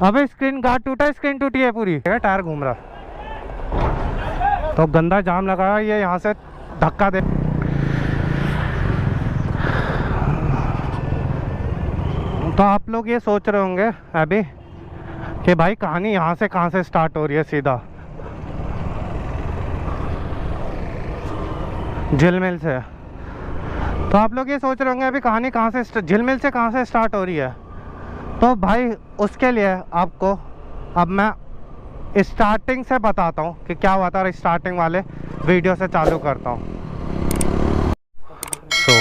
अबे screen guard टूटा, screen टूटी है पूरी, टायर घूम रहा। तो गंदा जाम लगा है, ये यहाँ से धक्का दे। तो आप लोग ये सोच रहे होंगे अभी कि भाई कहानी यहाँ से कहाँ से स्टार्ट हो रही है, सीधा झिलमिल से। तो आप लोग ये सोच रहे होंगे अभी कहानी कहाँ से, झिलमिल से कहाँ से स्टार्ट हो रही है। तो भाई उसके लिए आपको अब मैं स्टार्टिंग से बताता हूँ कि क्या हुआ था, और स्टार्टिंग वाले वीडियो से चालू करता हूँ। तो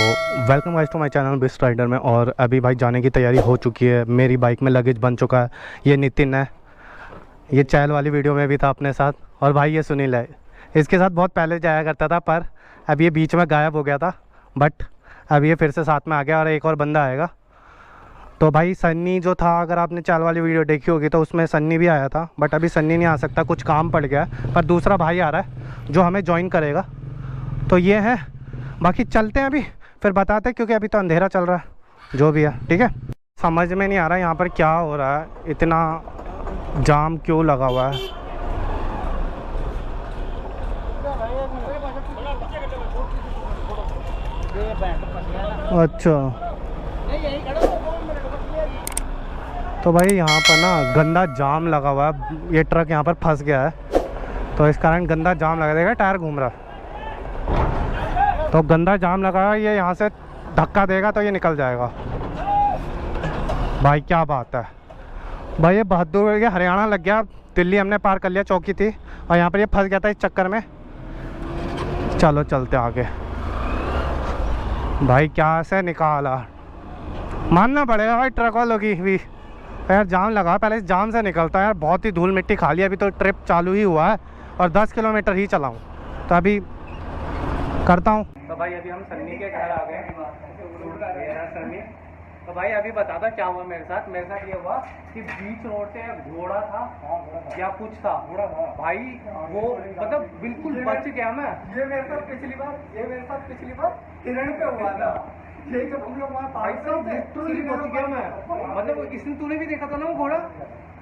welcome guys to my channel Best Rider में। और अभी भाई जाने की तैयारी हो चुकी है, मेरी बाइक में लगेज बन चुका है। ये नितिन है, ये चैल वाली वीडियो में भी था अपने साथ, और भाई ये सुनील है, इसके साथ बहुत पहले जाया करता था, पर अब ये बीच में गायब हो गया था, बट अब ये फिर से साथ में आ गया और एक और बंदा आएगा। तो भाई सन्नी जो था, अगर आपने चाल वाली वीडियो देखी होगी तो उसमें सन्नी भी आया था, बट अभी सन्नी नहीं आ सकता, कुछ काम पड़ गया है। पर दूसरा भाई आ रहा है जो हमें ज्वाइन करेगा। तो ये है, बाकी चलते हैं अभी फिर बताते हैं, क्योंकि अभी तो अंधेरा चल रहा है जो भी है। ठीक है, समझ में नहीं आ रहा यहाँ पर क्या हो रहा है, इतना जाम क्यों लगा हुआ है। अच्छा, तो भाई यहाँ पर ना गंदा जाम लगा हुआ है, ये ट्रक यहाँ पर फंस गया है, तो इस कारण गंदा जाम लगा देगा, टायर घूम रहा है। तो गंदा जाम लगा है, ये यहाँ से धक्का देगा तो ये निकल जाएगा। भाई क्या बात है भाई, ये बहादुर गया, हरियाणा लग गया, दिल्ली हमने पार कर लिया, चौकी थी, और यहाँ पर ये फंस गया था इस चक्कर में। चलो चलते आगे। भाई क्या से निकाला, मानना पड़ेगा भाई ट्रक वालों की भी, यार जाम लगा, पहले इस जाम से निकलता है यार। बहुत ही धूल मिट्टी खा लिया, अभी तो ट्रिप चालू ही हुआ है और 10 किलोमीटर ही चलाऊँ, तो अभी करता हूँ। तो भाई अभी हम सन्नी के घर आ गए, सन्नी। तो भाई अभी बता दो क्या हुआ मेरे साथ। मेरे साथ ये हुआ कि बीच रोड से घोड़ा था या कुछ था भाई, वो मतलब बिल्कुल बच गया मैं। ये मेरे साथ पिछली बार हिरण पे हुआ था, यही जब हम लोग वहाँ भाई साहब लिटरली बच गया मैं। मतलब इसने, तूने भी देखा था ना वो घोड़ा?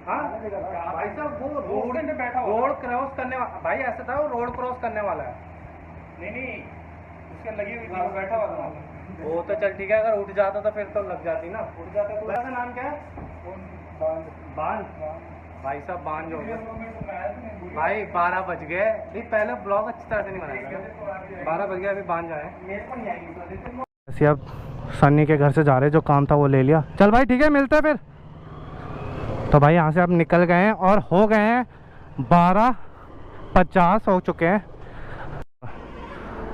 हाँ भाई साहब, वो रोड क्रॉस करने वाला, भाई ऐसा था वो रोड क्रॉस करने वाला है। नहीं उसके लगी हुई थी, वो बैठा हुआ था। वो तो चल ठीक है, अगर उठ जाता तो फिर तो लग जाती ना, उठ जाता। तो उसका नाम क्या है? बांध। भाई साहब बांध हो गया भाई, 12 बज गए। नहीं पहले ब्लॉग अच्छी तरह से नहीं बनाया, 12 बज गए, अभी बांध जाए। ऐसे अब सन्नी के घर से जा रहे, जो काम था वो ले लिया। चल भाई ठीक है, मिलते हैं फिर। तो भाई यहाँ से अब निकल गए हैं और हो गए हैं 12:50 हो चुके हैं।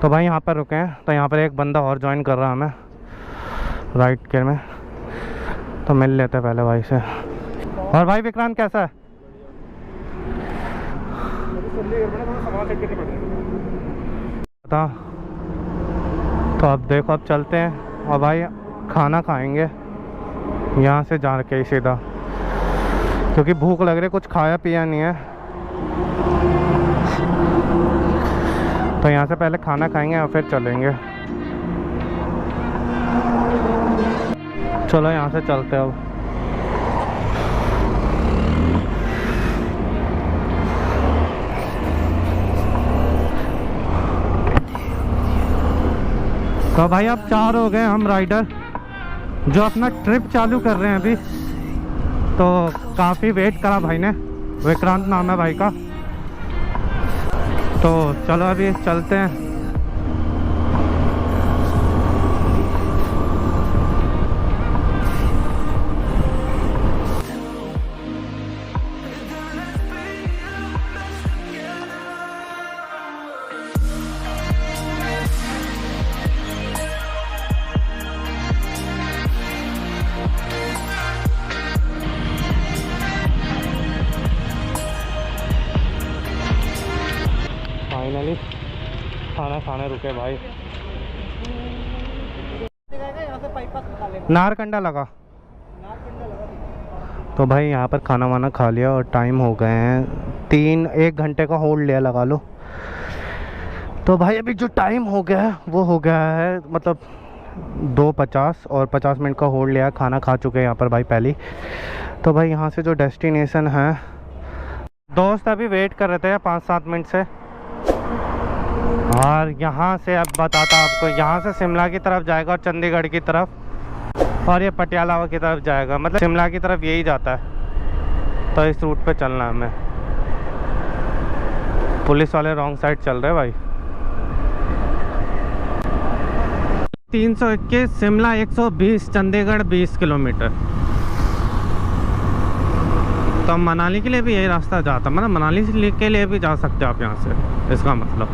तो भाई यहाँ पर रुके हैं, तो यहाँ पर एक बंदा और ज्वाइन कर रहा है हमें राइट के में, तो मिल लेते हैं पहले भाई से। और भाई विक्रांत कैसा है? बता। तो अब देखो, अब चलते हैं और भाई खाना खाएंगे यहाँ से जा के सीधा, क्योंकि भूख लग रही है, कुछ खाया पिया नहीं है। तो यहाँ से पहले खाना खाएंगे और फिर चलेंगे। चलो यहाँ से चलते हैं अब। तो भाई अब 4 हो गए हम राइडर जो अपना ट्रिप चालू कर रहे हैं अभी। तो काफ़ी वेट करा भाई ने, विक्रांत नाम है भाई का। तो चलो अभी चलते हैं। फाइनली खाना खाने रुके भाई। नारकंडा लगा। तो भाई यहाँ पर खाना वाना खा लिया और टाइम हो गए हैं 1 घंटे का होल्ड लिया लगा लो। तो भाई अभी जो टाइम हो गया है वो हो गया है, मतलब 2:50 और 50 मिनट का होल्ड लिया, खाना खा चुके हैं यहाँ पर भाई पहले। तो भाई यहाँ से जो डेस्टिनेशन है, दोस्त अभी वेट कर रहे थे 5-7 मिनट से। और यहाँ से अब बताता आपको, यहाँ से शिमला की तरफ जाएगा और चंडीगढ़ की तरफ, और ये पटियाला की तरफ जाएगा, मतलब शिमला की तरफ यही जाता है। तो इस रूट पे चलना है हमें। पुलिस वाले रॉन्ग साइड चल रहे हैं भाई। 321 शिमला 120, चंडीगढ़ 20 किलोमीटर। तो मनाली के लिए भी यही रास्ता जाता, मतलब मनाली के लिए भी जा सकते हो आप यहाँ से, इसका मतलब।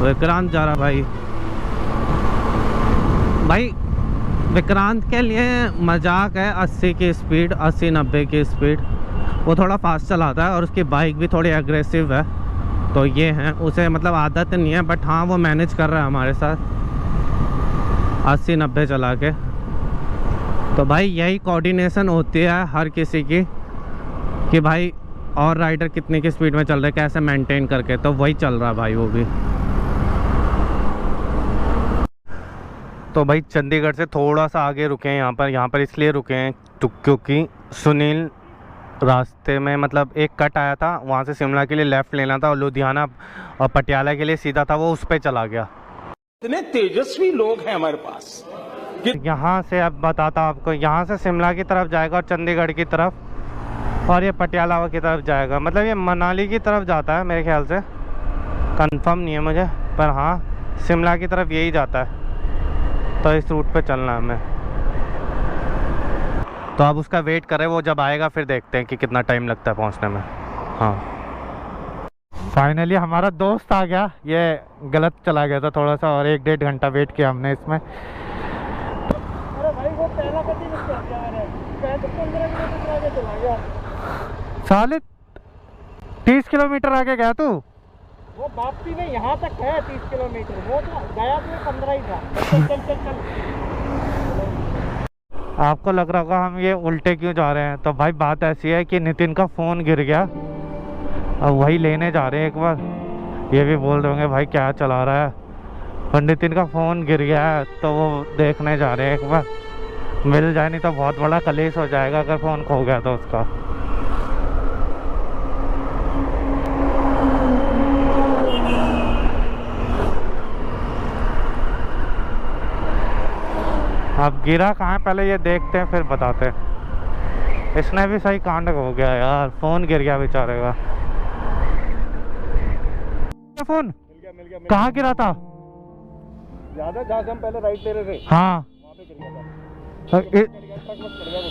विक्रांत जा रहा भाई। विक्रांत के लिए मजाक है 80 की स्पीड, 80-90 की स्पीड। वो थोड़ा फास्ट चलाता है और उसकी बाइक भी थोड़ी एग्रेसिव है। तो ये है, उसे मतलब आदत नहीं है, बट हाँ वो मैनेज कर रहा है हमारे साथ 80-90 चला के। तो भाई यही कोऑर्डिनेशन होती है हर किसी की, कि भाई और राइडर कितने की स्पीड में चल रहे हैं, कैसे मेंटेन करके। तो वही चल रहा है भाई वो भी। तो भाई चंडीगढ़ से थोड़ा सा आगे रुके हैं यहाँ पर इसलिए रुके हैं क्योंकि सुनील रास्ते में, मतलब एक कट आया था, वहाँ से शिमला के लिए लेफ़्ट लेना था और लुधियाना और पटियाला के लिए सीधा था, वो उस पर चला गया। इतने तेजस्वी लोग हैं हमारे पास। यहाँ से अब बताता आपको, यहाँ से शिमला की तरफ जाएगा और चंडीगढ़ की तरफ, और ये पटियाला की तरफ जाएगा, मतलब ये मनाली की तरफ जाता है मेरे ख्याल से, कंफर्म नहीं है मुझे, पर हाँ शिमला की तरफ यही जाता है। तो इस रूट पे चलना है हमें। तो अब उसका वेट कर रहे हैं, वो जब आएगा फिर देखते हैं कि कितना टाइम लगता है पहुंचने में। हाँ फाइनली हमारा दोस्त आ गया। ये गलत चला गया था थोड़ा सा, और 1-1.5 घंटा वेट किया हमने इसमें। अरे भाई वो पहला कभी नहीं कर दिया मैंने, मैं तो 15 किलोमीटर आगे चला गया। साले 30 किलोमीटर आगे गया तू? वो वापसी में यहाँ तक है 30 किलोमीटर, वो तो गया तो 15 ही था। चल चल चल चल। आपको लग रहा होगा हम ये उल्टे क्यों जा रहे हैं, तो भाई बात ऐसी है कि नितिन का फ़ोन गिर गया, अब वही लेने जा रहे हैं एक बार। ये भी बोल दोगे भाई क्या चला रहा है, और नितिन का फ़ोन गिर गया है तो वो देखने जा रहे हैं एक बार। मिल जाए, नहीं तो बहुत बड़ा कलेश हो जाएगा अगर फ़ोन खो गया तो उसका। अब गिरा कहाँ है पहले ये देखते हैं फिर बताते हैं। इसने भी सही कांड हो गया यार, फ़ोन गिर गया बेचारे का। फ़ोन मिल गया कहाँ गिरा था? ज्यादा जहाँ से हम पहले राइट ले रहे थे हाँ वहाँ पे गिर गया था। ट्रक मत कर गया वो।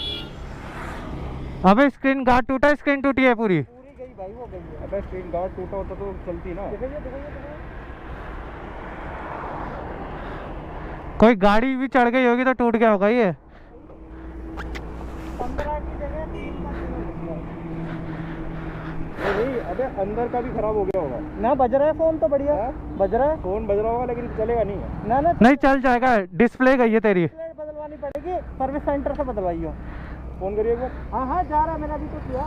अबे स्क्रीन गार्ड टूटा, स्क्रीन टूटी है पूरी। पूरी गई भाई, वो गई है। अबे स्क्रीन गार्ड टूटा होता तो चलती ना। कोई गाड़ी भी चढ़ गई होगी तो टूट गया होगा ये। 15 की जगह 3 नहीं, अबे अंदर का भी खराब हो गया होगा ना। बज रहा है फोन तो बढ़िया है? बज रहा है फोन, बज रहा होगा लेकिन चलेगा नहीं है ना। ना नहीं चल जाएगा, डिस्प्ले गई है तेरी। बदलवानी पड़ेगी, सर्विस सेंटर से बदलवाइयो। फोन करिए एक बार। हाँ हाँ जा रहा है, मैंने अभी तो किया।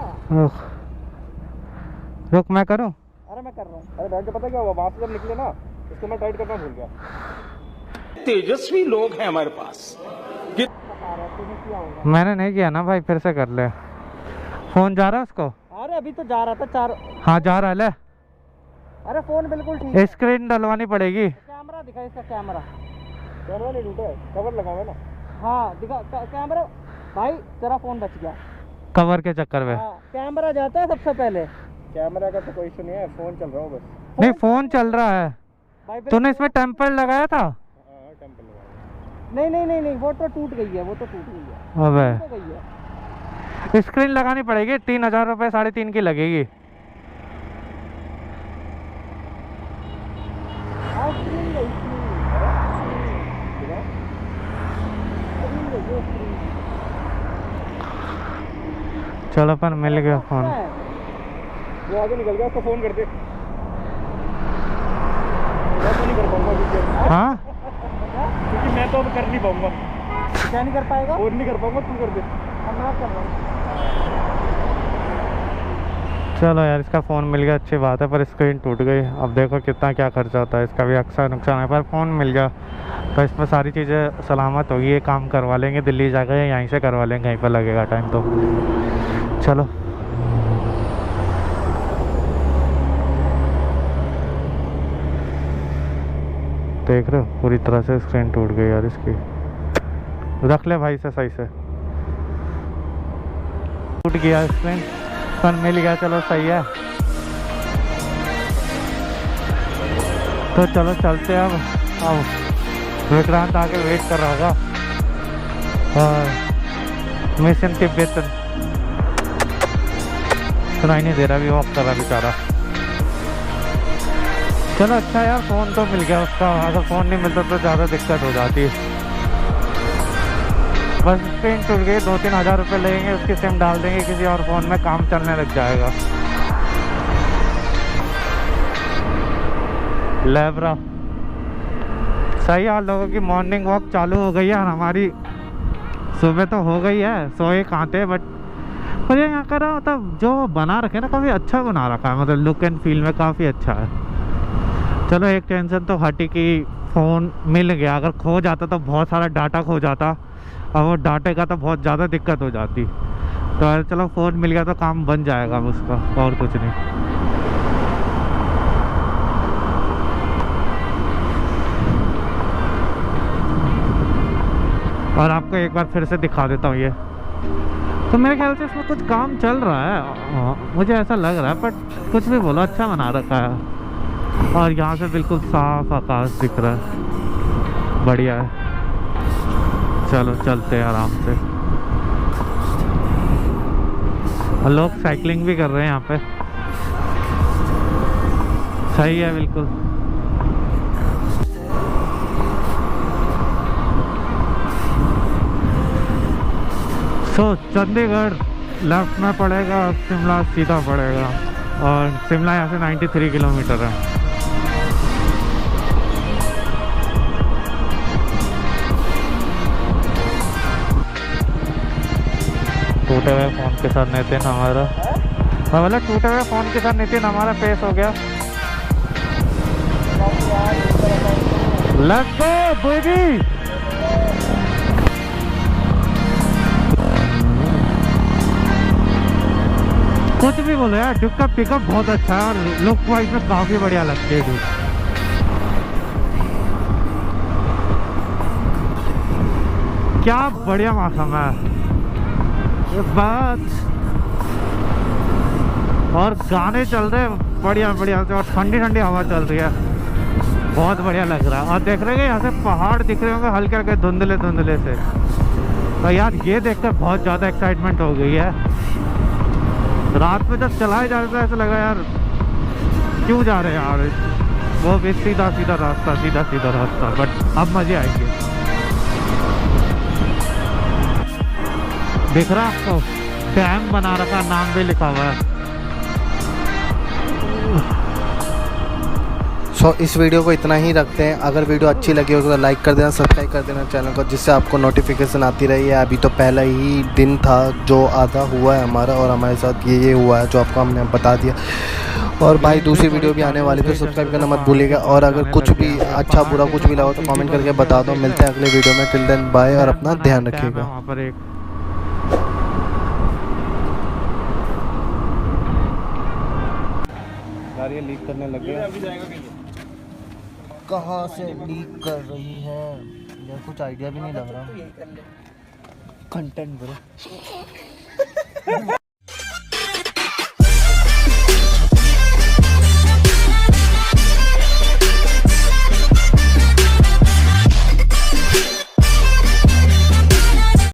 रुक मैं करूँ? अरे मैं कर रहा हूँ। अरे बैठ के पता क्या हुआ, वहाँ से जब निकले ना उसको मैं टाइट करना भूल गया। तेजस्वी लोग हैं हमारे पास। मैंने नहीं किया ना भाई, फिर से कर ले। फोन जा रहा है उसको? अरे अभी तो जा रहा था 4। हाँ जा रहा है ले। अरे फोन बिल्कुल ठीक है। स्क्रीन डलवानी पड़ेगी। कैमरा दिखा, इसका कैमरा नहीं टूटा है, कवर लगा हुआ ना। हाँ दिखा कैमरा भाई, तेरा फोन बच गया कवर के चक्कर में। हाँ, कैमरा जाता है सबसे पहले। कैमरा का तो कोई इशू नहीं है, फोन चल रहा हो बस। नहीं फोन चल रहा है। तूने इसमें टेम्पर लगाया था? नहीं वो तो टूट गई है, वो तो टूट गई है। अबे तो गई है। स्क्रीन लगानी पड़ेगी, 3000 रुपये 3.5 की लगेगी। चलो अपन मिल गया फोन। वो आगे निकल गया, उसको फोन करते। मैं तो नहीं कर पाऊंगा हाँ क्योंकि मैं तो अब कर नहीं पाऊंगा। क्या नहीं कर पाएगा? फोन नहीं कर पाऊंगा, तू कर दे। मैं कर रहा हूँ। चलो यार इसका फ़ोन मिल गया, अच्छी बात है, पर स्क्रीन टूट गई। अब देखो कितना क्या खर्चा होता है, इसका भी अक्सर नुकसान है, पर फ़ोन मिल गया। तो इसमें सारी चीज़ें सलामत होगी। ये काम करवा लेंगे दिल्ली जाकर, यहीं से करवा लेंगे, कहीं पर लगेगा टाइम तो। चलो देख रहे हो पूरी तरह से स्क्रीन टूट गई यार इसकी। रख ले भाई से सही से। टूट गया स्क्रीन पर मिल गया, चलो सही है। तो चलो चलते हैं अब विक्रांत आके वेट कर रहा होगा। मिशन तिब्बतन सुनाई नहीं दे रहा, भी वॉक कर रहा बेचारा। चलो अच्छा यार फ़ोन तो मिल गया उसका। अगर फ़ोन नहीं मिलता तो ज़्यादा दिक्कत हो जाती। बस स्क्रीन टूट गई, 2-3 हज़ार रुपये लगेंगे, उसकी सिम डाल देंगे किसी और फ़ोन में, काम चलने लग जाएगा। लेब्रा सही। आप लोगों की मॉर्निंग वॉक चालू हो गई है और हमारी सुबह तो हो गई है। सोए कहाँ थे बट मुझे यहाँ कर रहा मतलब जो बना रखे ना काफ़ी अच्छा बना रखा है, मतलब लुक एंड फील में काफ़ी अच्छा है। चलो एक टेंशन तो हटी कि फ़ोन मिल गया। अगर खो जाता तो बहुत सारा डाटा खो जाता, और वो डाटे का तो बहुत ज़्यादा दिक्कत हो जाती। तो चलो फ़ोन मिल गया तो काम बन जाएगा उसका, और कुछ नहीं। और आपको एक बार फिर से दिखा देता हूँ ये। तो मेरे ख्याल से इसमें कुछ काम चल रहा है, मुझे ऐसा लग रहा है, बट कुछ भी बोलो अच्छा बना रखा है। और यहाँ से बिल्कुल साफ आकाश दिख रहा है, बढ़िया है। चलो चलते हैं आराम से। और लोग साइकिलिंग भी कर रहे हैं यहाँ पे, सही है बिल्कुल। तो चंडीगढ़ लेफ्ट में पड़ेगा, शिमला सीधा पड़ेगा, और शिमला यहाँ से 93 किलोमीटर है। टूटे हुए फ़ोन के साथ नितिन हमारा, मैं बोला टूटे हुए फ़ोन के साथ नितिन हमारा पेश हो गया। Let's go baby. कुछ भी बोलो यार, ड्यूक का पिकअप बहुत अच्छा है और लुक वाइज में काफ़ी बढ़िया लगती है ड्यूक। क्या बढ़िया मौसम है इस बात, और गाने चल रहे हैं बढ़िया बढ़िया से, और ठंडी ठंडी हवा चल रही है, बहुत बढ़िया लग रहा है। और देख रहे हैं यहाँ से पहाड़ दिख रहे होंगे हल्के हल्के धुंधले धुंधले से। तो यार ये देखकर बहुत ज़्यादा एक्साइटमेंट हो गई है। रात में जब चलाए जा रहे थे ऐसा लगा यार क्यों जा रहे हैं यार, वो भी सीधा सीधा रास्ता, सीधा सीधा रास्ता, बट अब मज़े आएंगे। दिख रहा है आपको, डैम बना रखा, नाम भी लिखा हुआ है। इस वीडियो को इतना ही रखते हैं। अगर वीडियो अच्छी लगी हो तो लाइक कर देना, सब्सक्राइब कर देना चैनल को, जिससे आपको नोटिफिकेशन आती रही है। अभी तो पहला ही दिन था जो आधा हुआ है हमारा, और हमारे साथ ये हुआ है जो आपको हमने बता दिया। और भाई दूसरी वीडियो भी आने वाली, तो सब्सक्राइब करना मत भूलिएगा। और अगर कुछ भी अच्छा बुरा कुछ भी लगा तो कमेंट करके बता दो। मिलते हैं अगले वीडियो में, टिल देन बाय, और अपना ध्यान रखिएगा। वहाँ पर एक यार ये लीक करने लग गया। कहाँ से लीक कर रही है यार, कुछ आइडिया भी नहीं लग रहा। Content bro.